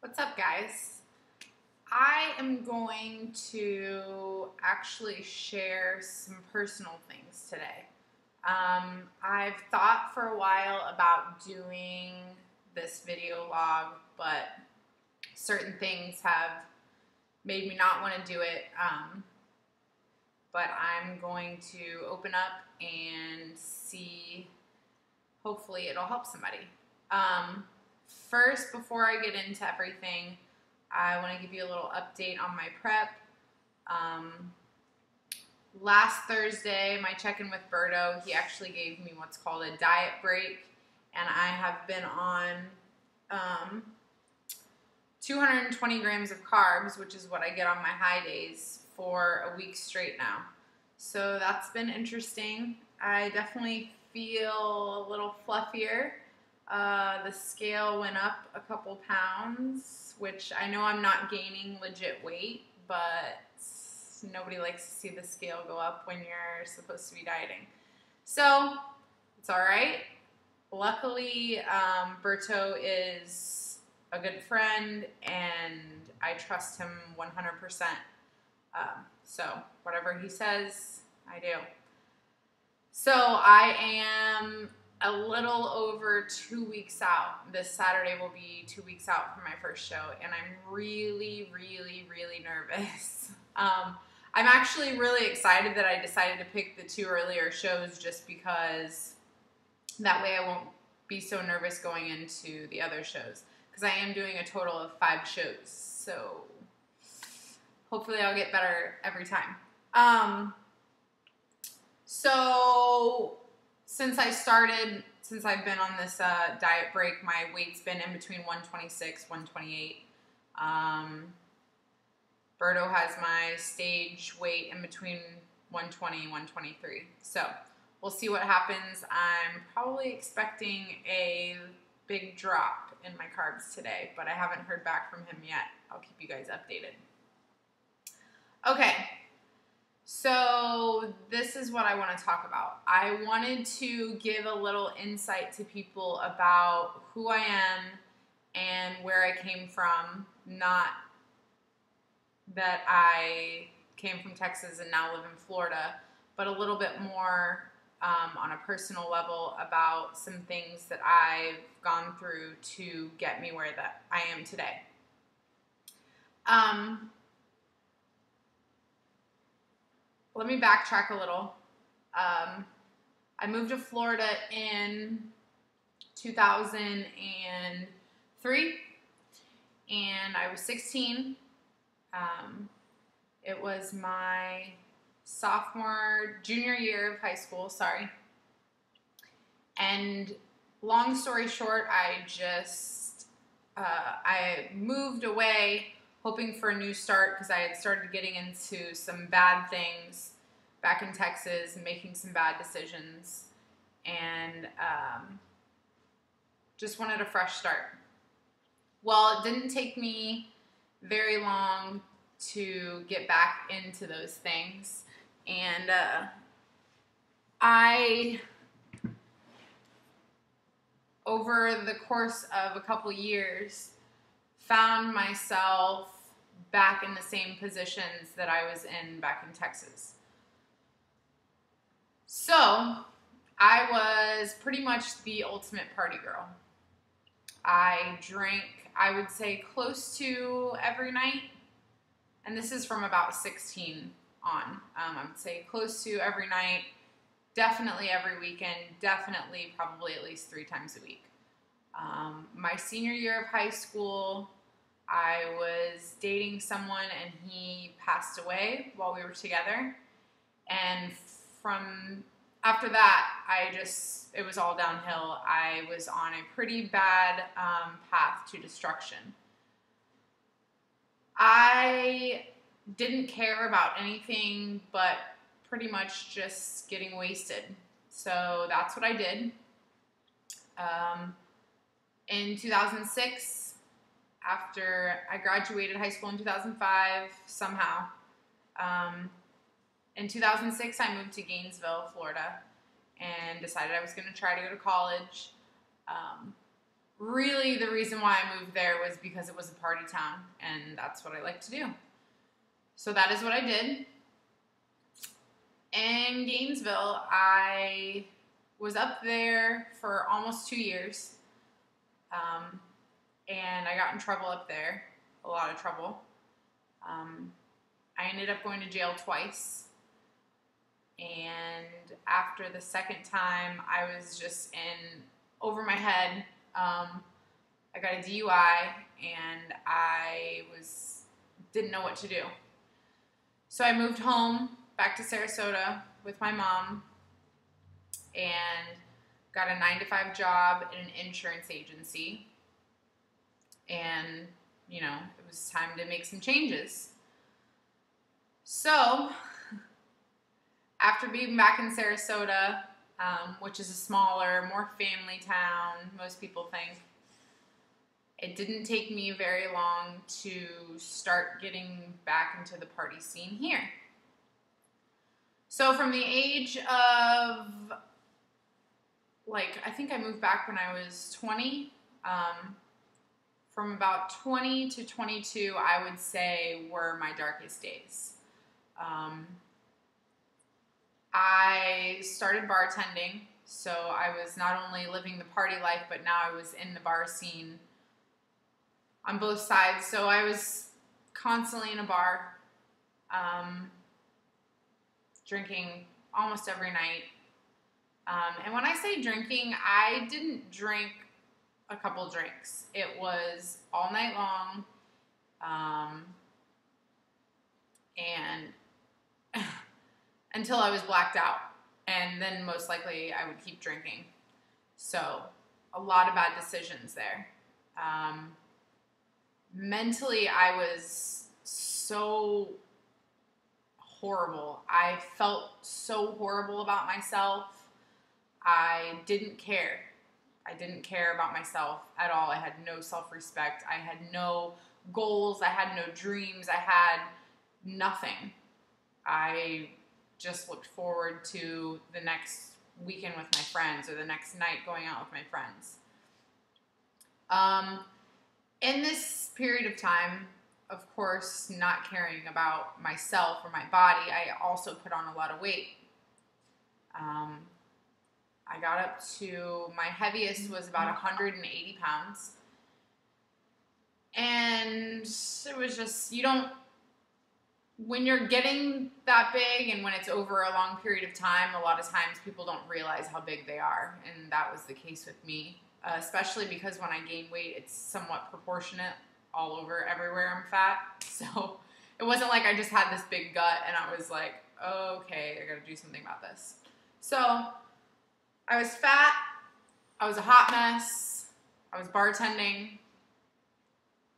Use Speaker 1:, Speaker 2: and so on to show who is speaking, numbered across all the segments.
Speaker 1: What's up, guys? I am going to actually share some personal things today. I've thought for a while about doing this video log, but certain things have made me not want to do it. But I'm going to open up and see. Hopefully, it'll help somebody. First, before I get into everything, I want to give you a little update on my prep. Last Thursday, my check-in with Berto, he actually gave me what's called a diet break, and I have been on 220 grams of carbs, which is what I get on my high days, for a week straight now. So that's been interesting. I definitely feel a little fluffier. The scale went up a couple pounds, which I know I'm not gaining legit weight, but nobody likes to see the scale go up when you're supposed to be dieting. So it's all right. Luckily, Berto is a good friend, and I trust him 100%. So whatever he says, I do. So I am a little over 2 weeks out. This Saturday will be 2 weeks out from my first show, and I'm really, really, really nervous. I'm actually really excited that I decided to pick the 2 earlier shows, just because that way I won't be so nervous going into the other shows, because I am doing a total of 5 shows, so hopefully I'll get better every time. So since I've been on this diet break, my weight's been in between 126, 128. Berto has my stage weight in between 120 and 123. So we'll see what happens. I'm probably expecting a big drop in my carbs today, but I haven't heard back from him yet. I'll keep you guys updated. Okay. So this is what I want to talk about. I wanted to give a little insight to people about who I am and where I came from. Not that I came from Texas and now live in Florida, but a little bit more on a personal level about some things that I've gone through to get me where that I am today. Let me backtrack a little. I moved to Florida in 2003, and I was 16. It was my junior year of high school, And long story short, I moved away hoping for a new start, because I had started getting into some bad things back in Texas and making some bad decisions, and just wanted a fresh start. Well, it didn't take me very long to get back into those things, and over the course of a couple years, found myself back in the same positions that I was in back in Texas. So I was pretty much the ultimate party girl. I drank, I would say, close to every night. And this is from about 16 on. I would say close to every night, definitely every weekend, definitely probably at least 3 times a week. My senior year of high school, I was dating someone, and he passed away while we were together. And after that, it was all downhill. I was on a pretty bad path to destruction. I didn't care about anything but pretty much just getting wasted. So that's what I did. In 2006, after I graduated high school in 2005, somehow, in 2006, I moved to Gainesville, Florida, and decided I was going to try to go to college. really the reason why I moved there was because it was a party town, and that's what I like to do. So that is what I did. In Gainesville, I was up there for almost 2 years, and I got in trouble up there, a lot of trouble. I ended up going to jail twice, and after the second time, I was just in over my head. I got a DUI, and I didn't know what to do. So I moved home back to Sarasota with my mom and got a 9-to-5 job in an insurance agency. And, it was time to make some changes. So, after being back in Sarasota, which is a smaller, more family town, most people think, it didn't take me very long to start getting back into the party scene here. So from the age of, I think I moved back when I was 20. From about 20 to 22, I would say were my darkest days. I started bartending, so I was not only living the party life, but now I was in the bar scene on both sides. So I was constantly in a bar, drinking almost every night. And when I say drinking, I didn't drink a couple drinks. It was all night long, and until I was blacked out. And then most likely I would keep drinking. So a lot of bad decisions there. Mentally, I was so horrible. I felt so horrible about myself. I didn't care. I didn't care about myself at all. I had no self-respect. I had no goals. I had no dreams. I had nothing. I just looked forward to the next weekend with my friends or the next night going out with my friends. In this period of time, of course, not caring about myself or my body, I also put on a lot of weight. I got up to, my heaviest was about 180 pounds. And it was just, when you're getting that big and when it's over a long period of time, a lot of times people don't realize how big they are. And that was the case with me, especially because when I gain weight, it's somewhat proportionate all over, everywhere I'm fat. So it wasn't like I just had this big gut and I was like, okay, I gotta do something about this. So I was fat, I was a hot mess, I was bartending,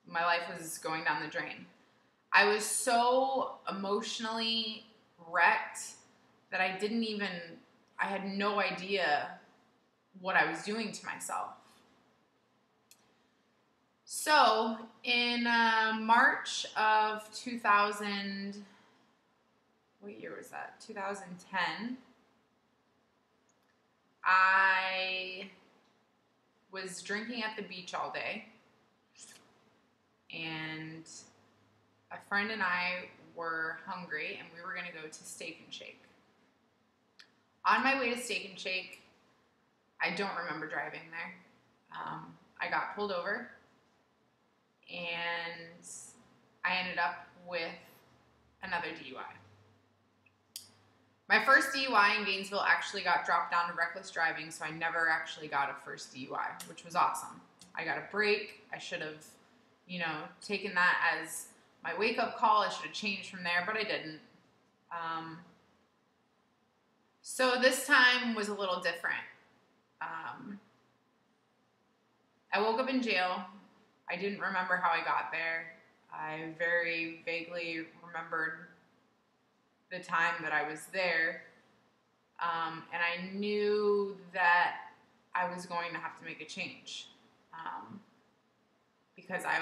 Speaker 1: my life was going down the drain. I was so emotionally wrecked that I had no idea what I was doing to myself. So in March of 2000, what year was that? 2010. I was drinking at the beach all day, and a friend and I were hungry, and we were going to go to Steak and Shake. On my way to Steak and Shake, I don't remember driving there. I got pulled over, and I ended up with another DUI. My first DUI in Gainesville actually got dropped down to reckless driving, so I never actually got a first DUI, which was awesome. I got a break. I should have, taken that as my wake-up call. I should have changed from there, but I didn't. So this time was a little different. I woke up in jail. I didn't remember how I got there. I very vaguely remembered the time that I was there. And I knew that I was going to have to make a change. Because I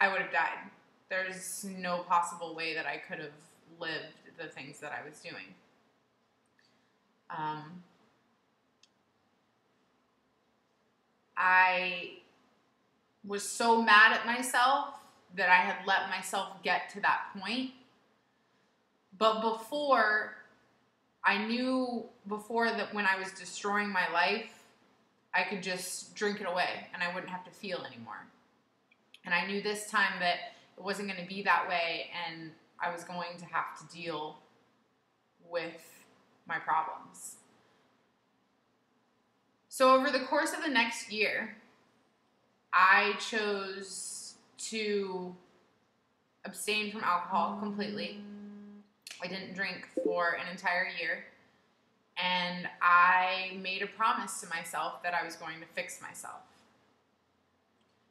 Speaker 1: would have died. There's no possible way that I could have lived the things that I was doing. I was so mad at myself that I had let myself get to that point. But before, I knew before that when I was destroying my life, I could just drink it away and I wouldn't have to feel anymore. And I knew this time that it wasn't going to be that way, and I was going to have to deal with my problems. So over the course of the next year, I chose to abstain from alcohol completely. I didn't drink for an entire year, and I made a promise to myself that I was going to fix myself.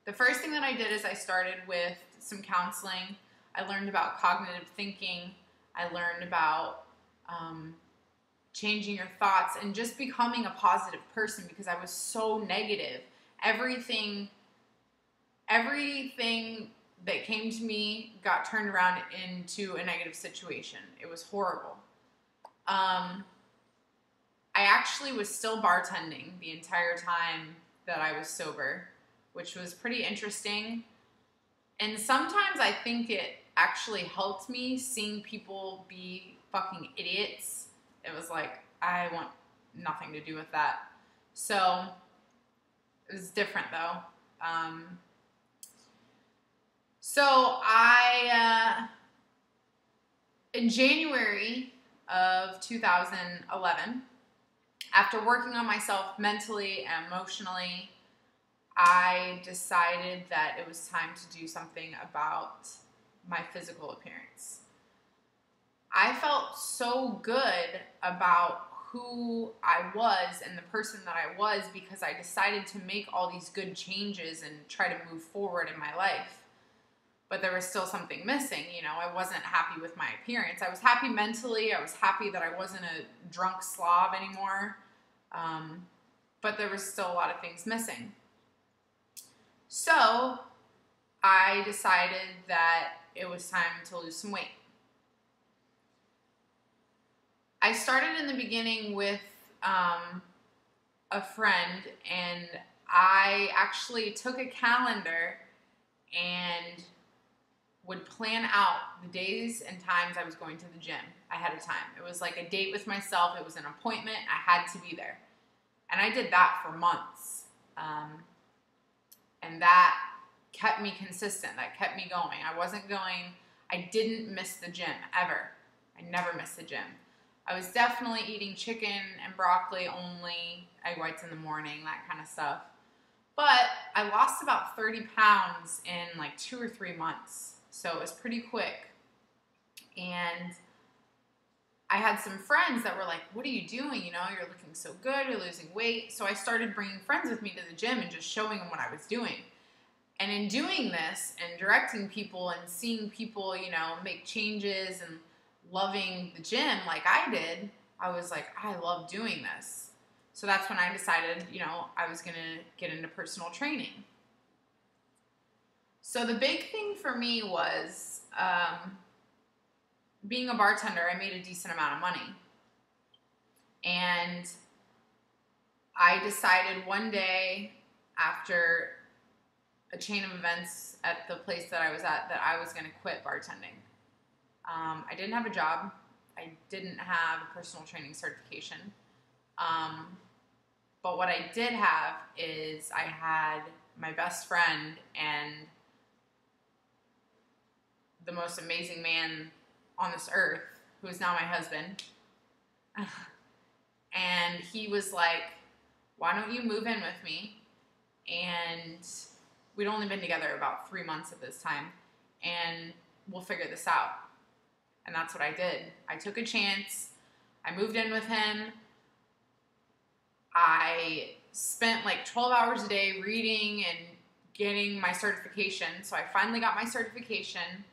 Speaker 1: The first thing that I did is I started with some counseling. I learned about cognitive thinking. I learned about changing your thoughts and just becoming a positive person, because I was so negative. Everything that came to me got turned around into a negative situation. It was horrible. I actually was still bartending the entire time that I was sober, which was pretty interesting. And sometimes I think it actually helped me seeing people be fucking idiots. It was like, I want nothing to do with that. So it was different though. In January of 2011, after working on myself mentally and emotionally, I decided that it was time to do something about my physical appearance. I felt so good about who I was and the person that I was because I decided to make all these good changes and try to move forward in my life. But there was still something missing. You know, I wasn't happy with my appearance. I was happy mentally. I was happy that I wasn't a drunk slob anymore. But there was still a lot of things missing. So I decided that it was time to lose some weight. I started in the beginning with a friend, and I actually took a calendar and would plan out the days and times I was going to the gym ahead of time. It was like a date with myself. It was an appointment. I had to be there. And I did that for months. And that kept me consistent. That kept me going. I didn't miss the gym, ever. I never missed the gym. I was definitely eating chicken and broccoli only, egg whites in the morning, that kind of stuff. But I lost about 30 pounds in like 2 or 3 months. So it was pretty quick. And I had some friends that were like, what are you doing? You know, you're looking so good, you're losing weight. So I started bringing friends with me to the gym and just showing them what I was doing. And in doing this and directing people and seeing people, you know, make changes and loving the gym like I did, I was like, I love doing this. So that's when I decided, you know, I was going to get into personal training. So the big thing for me was being a bartender. I made a decent amount of money. And I decided one day after a chain of events at the place that I was at that I was going to quit bartending. I didn't have a job. I didn't have a personal training certification. But what I did have is I had my best friend and the most amazing man on this earth, who is now my husband. And he was like, why don't you move in with me? And we'd only been together about 3 months at this time, and we'll figure this out. And that's what I did. I took a chance. I moved in with him. I spent like 12 hours a day reading and getting my certification. So I finally got my certification,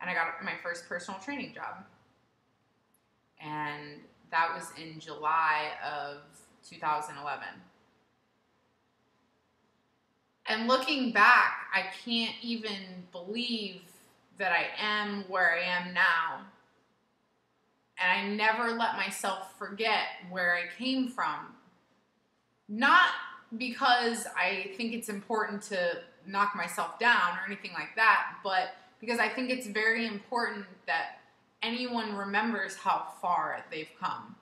Speaker 1: and I got my first personal training job. And that was in July of 2011. And looking back, I can't even believe that I am where I am now. And I never let myself forget where I came from. Not because I think it's important to knock myself down or anything like that, but because I think it's very important that anyone remembers how far they've come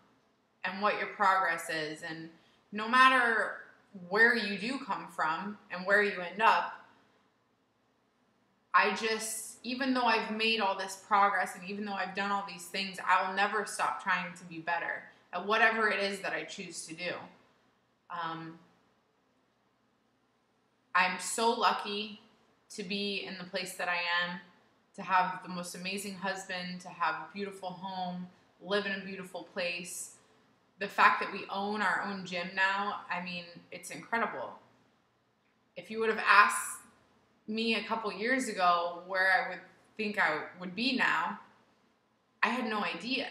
Speaker 1: and what your progress is. And no matter where you do come from and where you end up, even though I've made all this progress and even though I've done all these things, I will never stop trying to be better at whatever it is that I choose to do. I'm so lucky to be in the place that I am, to have the most amazing husband, to have a beautiful home, live in a beautiful place. The fact that we own our own gym now, I mean, it's incredible. If you would have asked me a couple years ago where I would think I would be now, I had no idea.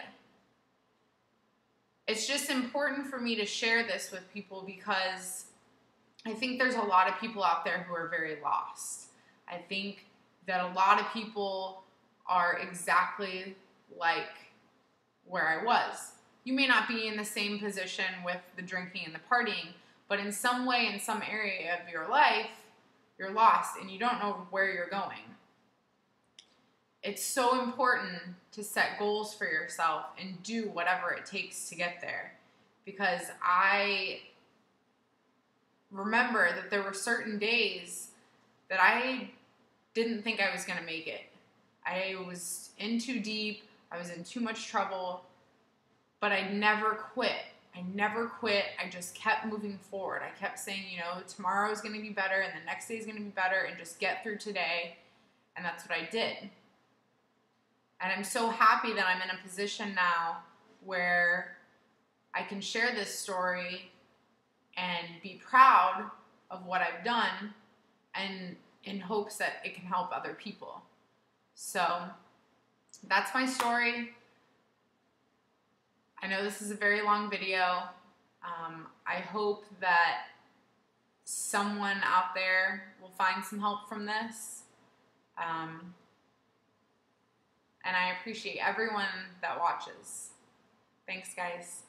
Speaker 1: It's just important for me to share this with people because I think there's a lot of people out there who are very lost. I think that a lot of people are exactly like where I was. You may not be in the same position with the drinking and the partying, but in some way, in some area of your life, you're lost and you don't know where you're going. It's so important to set goals for yourself and do whatever it takes to get there. Because I remember that there were certain days that I didn't think I was going to make it. I was in too deep. I was in too much trouble. But I never quit. I just kept moving forward. I kept saying, tomorrow is going to be better and the next day is going to be better and just get through today. And that's what I did. And I'm so happy that I'm in a position now where I can share this story and be proud of what I've done and in hopes that it can help other people. So that's my story. I know this is a very long video. I hope that someone out there will find some help from this. And I appreciate everyone that watches. Thanks, guys.